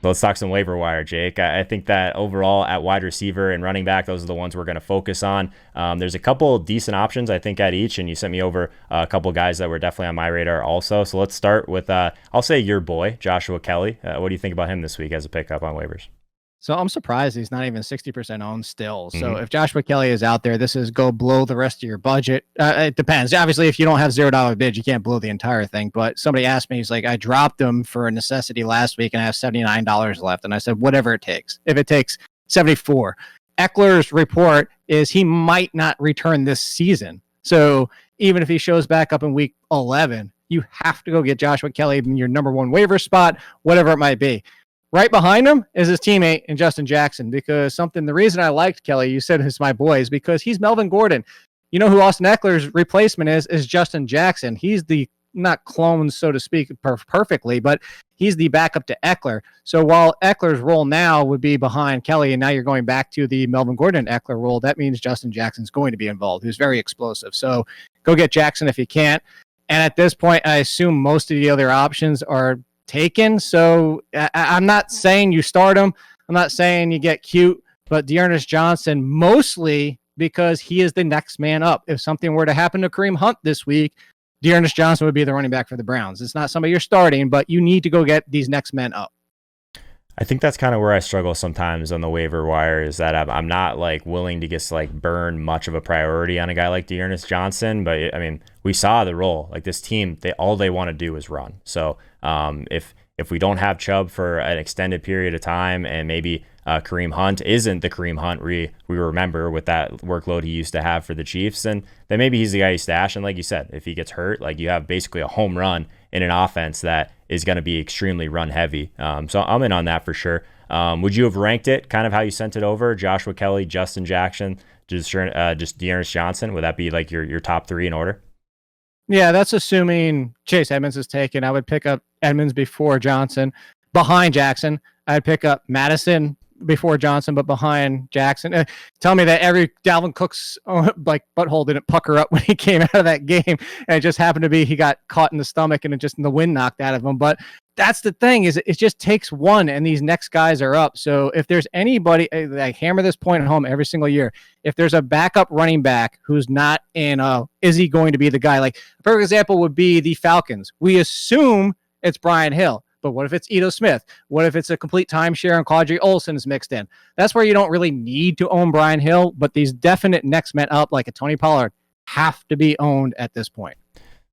Let's talk some waiver wire, Jake. I think that overall at wide receiver and running back, those are the ones we're going to focus on. There's a couple decent options, I think, at each, and you sent me over a couple guys that were definitely on my radar also. So let's start with, I'll say your boy, Joshua Kelly. What do you think about him this week as a pickup on waivers? So I'm surprised he's not even 60% owned still. So Mm-hmm. if Joshua Kelly is out there, this is go blow the rest of your budget. It depends. Obviously, if you don't have $0 bids, you can't blow the entire thing. But somebody asked me, he's like, I dropped him for a necessity last week and I have $79 left. And I said, whatever it takes. If it takes 74. Eckler's report is he might not return this season. So even if he shows back up in week 11, you have to go get Joshua Kelly in your number one waiver spot, whatever it might be. Right behind him is his teammate in Justin Jackson, because the reason I liked Kelly, you said it's my boy, is because he's Melvin Gordon. You know who Austin Eckler's replacement is Justin Jackson. He's the, not clone, so to speak, perfectly, but he's the backup to Eckler. So while Eckler's role now would be behind Kelly, and now you're going back to the Melvin Gordon Eckler role, that means Justin Jackson's going to be involved, who's very explosive. So go get Jackson if you can't. And at this point, I assume most of the other options are taken. So I'm not saying you start him. I'm not saying you get cute, but Dearness Johnson, mostly because he is the next man up. If something were to happen to Kareem Hunt this week, Dearness Johnson would be the running back for the Browns. It's not somebody you're starting, but you need to go get these next men up. I think that's kind of where I struggle sometimes on the waiver wire, is that I'm not like willing to just like burn much of a priority on a guy like Dearness Johnson. But I mean, we saw the role, like this team, all they want to do is run. So if we don't have Chubb for an extended period of time, and maybe Kareem Hunt isn't the Kareem Hunt we remember with that workload he used to have for the Chiefs, then maybe he's the guy you stash. And like you said, if he gets hurt, like you have basically a home run in an offense that is going to be extremely run heavy. So I'm in on that for sure. Would you have ranked it kind of how you sent it over? Joshua Kelly, Justin Jackson, just Dearness Johnson? Would that be like your top three in order? Yeah, that's assuming Chase Edmonds is taken. I would pick up Edmonds before Johnson. Behind Jackson, I'd pick up Madison before Johnson, but behind Jackson. Tell me that every Dalvin Cook's like butthole didn't pucker up when he came out of that game, and it just happened to be he got caught in the stomach and the wind knocked out of him. But that's the thing, is it just takes one, and these next guys are up. So if there's anybody, I hammer this point home every single year, if there's a backup running back who's not is he going to be the guy? Like a perfect example would be the Falcons. We assume it's Brian Hill. But what if it's Ito Smith? What if it's a complete timeshare and Quadri Olsen is mixed in? That's where you don't really need to own Brian Hill, but these definite next men up, like a Tony Pollard, have to be owned at this point.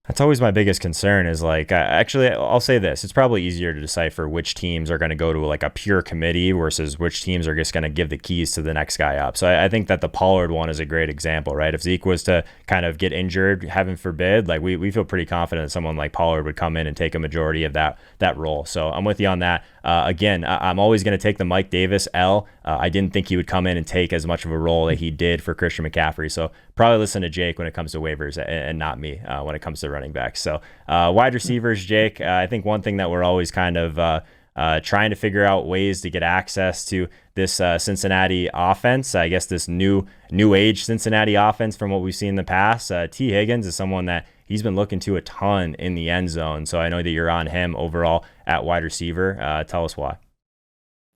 That's always my biggest concern, is like, actually, I'll say this. It's probably easier to decipher which teams are going to go to like a pure committee versus which teams are just going to give the keys to the next guy up. So I think that the Pollard one is a great example, right? If Zeke was to kind of get injured, heaven forbid, like we feel pretty confident that someone like Pollard would come in and take a majority of that role. So I'm with you on that. Again, I'm always going to take the Mike Davis L. I didn't think he would come in and take as much of a role that he did for Christian McCaffrey. So probably listen to Jake when it comes to waivers, and not me when it comes to running backs. So wide receivers, Jake, I think one thing that we're always kind of trying to figure out ways to get access to this Cincinnati offense. I guess this new age Cincinnati offense from what we've seen in the past. T. Higgins is someone that he's been looking to a ton in the end zone. So I know that you're on him overall at wide receiver. Tell us why.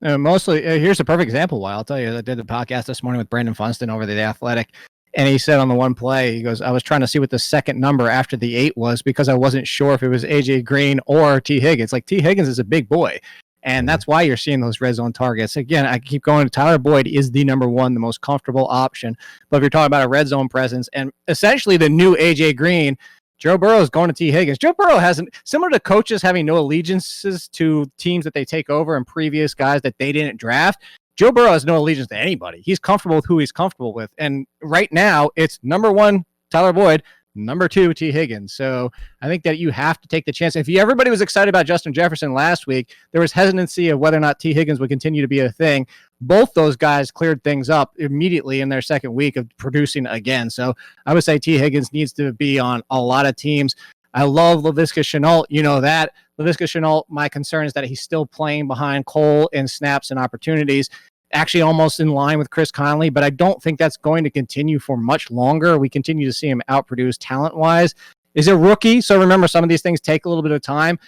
Mostly, here's a perfect example why. I'll tell you, I did the podcast this morning with Brandon Funston over The Athletic. And he said on the one play, he goes, I was trying to see what the second number after the 8 was because I wasn't sure if it was AJ Green or T. Higgins. Like, T. Higgins is a big boy. And that's why you're seeing those red zone targets. Again, I keep going. Tyler Boyd is the number one, the most comfortable option. But if you're talking about a red zone presence and essentially the new AJ Green, Joe Burrow is going to T. Higgins. Joe Burrow hasn't, similar to coaches having no allegiances to teams that they take over and previous guys that they didn't draft, Joe Burrow has no allegiance to anybody. He's comfortable with who he's comfortable with. And right now, it's number one, Tyler Boyd, number 2, T. Higgins. So I think that you have to take the chance. If everybody was excited about Justin Jefferson last week, there was hesitancy of whether or not T. Higgins would continue to be a thing. Both those guys cleared things up immediately in their second week of producing again. So I would say T. Higgins needs to be on a lot of teams. I love Laviska Shenault. You know that. Laviska Shenault, my concern is that he's still playing behind Cole in snaps and opportunities, actually almost in line with Chris Conley, but I don't think that's going to continue for much longer. We continue to see him outproduce talent-wise. Is a rookie, so remember, some of these things take a little bit of time.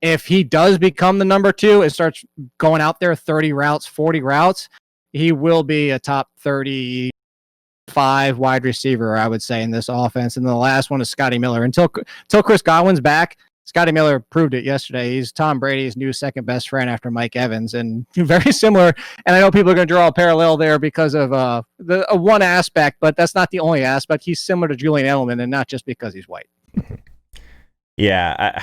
If he does become the number 2 and starts going out there 30 routes, 40 routes, he will be a top 35 wide receiver, I would say, in this offense. And the last one is Scotty Miller. Until Chris Godwin's back, Scotty Miller proved it yesterday. He's Tom Brady's new second best friend after Mike Evans, and very similar. And I know people are going to draw a parallel there because of the one aspect, but that's not the only aspect. He's similar to Julian Edelman, and not just because he's white. Yeah, I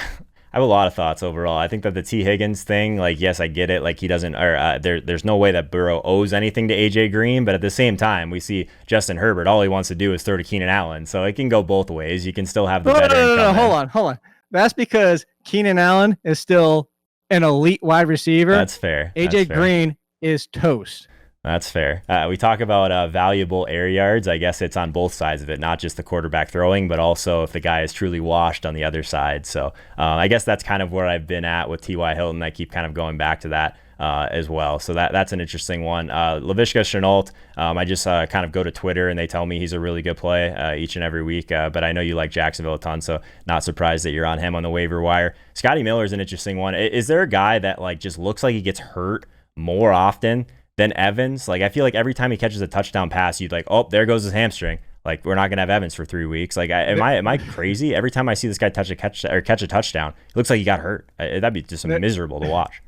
have a lot of thoughts overall. I think that the T. Higgins thing, like, yes, I get it. Like, he doesn't, or there's no way that Burrow owes anything to AJ Green, but at the same time, we see Justin Herbert. All he wants to do is throw to Keenan Allen, so it can go both ways. You can still have the veteran. No, hold on. That's because Keenan Allen is still an elite wide receiver. That's fair. AJ Green is toast. That's fair. We talk about valuable air yards. I guess it's on both sides of it, not just the quarterback throwing, but also if the guy is truly washed on the other side. So I guess that's kind of where I've been at with T.Y. Hilton. I keep kind of going back to that as well. So that's an interesting one. Laviska Shenault, I just kind of go to Twitter and they tell me he's a really good play each and every week. But I know you like Jacksonville a ton, so not surprised that you're on him on the waiver wire. Scotty Miller is an interesting one. Is there a guy that like just looks like he gets hurt more often than Evans? Like, I feel like every time he catches a touchdown pass, you'd like, oh, there goes his hamstring. Like, we're not gonna have Evans for 3 weeks. Like, am I crazy? Every time I see this guy catch a touchdown, it looks like he got hurt. That'd be just miserable to watch.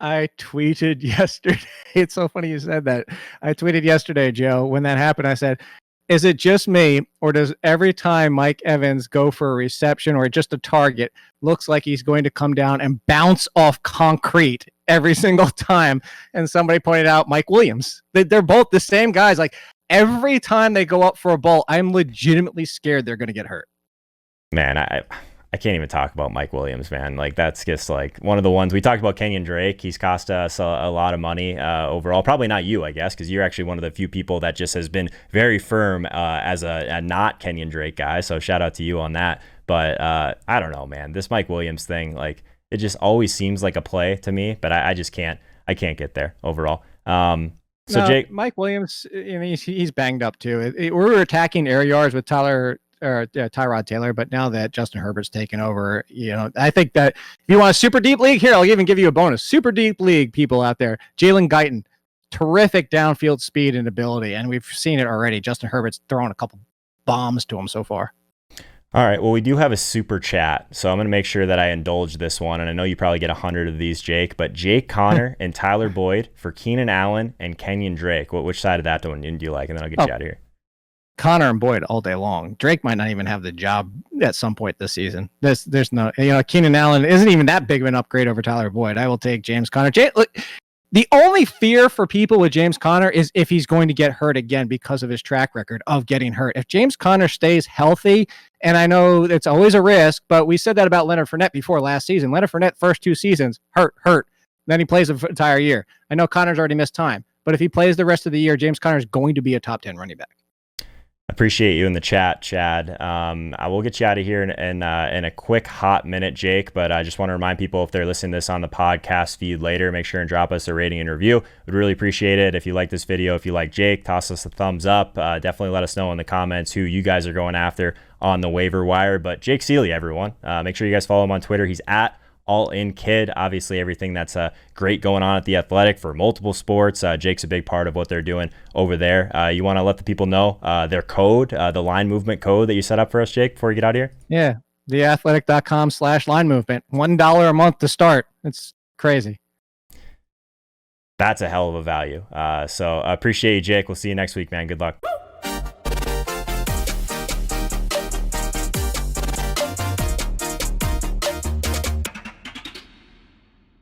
I tweeted yesterday. It's so funny you said that. I tweeted yesterday, Joe, when that happened. I said, is it just me, or does every time Mike Evans go for a reception or just a target, looks like he's going to come down and bounce off concrete every single time? And somebody pointed out Mike Williams. They're both the same guys. Like, every time they go up for a ball, I'm legitimately scared they're going to get hurt. Man, I can't even talk about Mike Williams, man. Like, that's just like one of the ones we talked about. Kenyon Drake, he's cost us a lot of money overall. Probably not you, I guess, because you're actually one of the few people that just has been very firm as a not Kenyon Drake guy. So shout out to you on that. But I don't know, man. This Mike Williams thing, like, it just always seems like a play to me, but I just can't. I can't get there overall. Jake, Mike Williams, he's banged up too. We were attacking air yards with Tyrod Taylor, but now that Justin Herbert's taken over, I think that if you want a super deep league, here, I'll even give you a bonus. Super deep league people out there. Jalen Guyton, terrific downfield speed and ability, and we've seen it already. Justin Herbert's thrown a couple bombs to him so far. All right, well, we do have a super chat, so I'm going to make sure that I indulge this one, and I know you probably get 100 of these, Jake, but Jake Connor and Tyler Boyd for Keenan Allen and Kenyon Drake. Which side of that one do you like? And then I'll get you out of here. Connor and Boyd all day long. Drake might not even have the job at some point this season. There's no, Keenan Allen isn't even that big of an upgrade over Tyler Boyd. I will take James Conner. Look, the only fear for people with James Conner is if he's going to get hurt again because of his track record of getting hurt. If James Conner stays healthy, and I know it's always a risk, but we said that about Leonard Fournette before last season. Leonard Fournette, first 2 seasons, hurt. Then he plays the entire year. I know Connor's already missed time, but if he plays the rest of the year, James Conner is going to be a top 10 running back. Appreciate you in the chat, Chad. I will get you out of here in a quick hot minute, Jake, but I just want to remind people, if they're listening to this on the podcast feed later, make sure and drop us a rating and review. We'd really appreciate it. If you like this video, if you like Jake, toss us a thumbs up. Definitely let us know in the comments who you guys are going after on the waiver wire. But Jake Seeley, everyone, make sure you guys follow him on Twitter. He's at All In Kid. Obviously, everything that's great going on at The Athletic for multiple sports. Jake's a big part of what they're doing over there. You want to let the people know their code, the line movement code that you set up for us, Jake, before you get out of here? Yeah, theathletic.com/line movement. $1 a month to start. It's crazy. That's a hell of a value. So appreciate you, Jake. We'll see you next week, man. Good luck.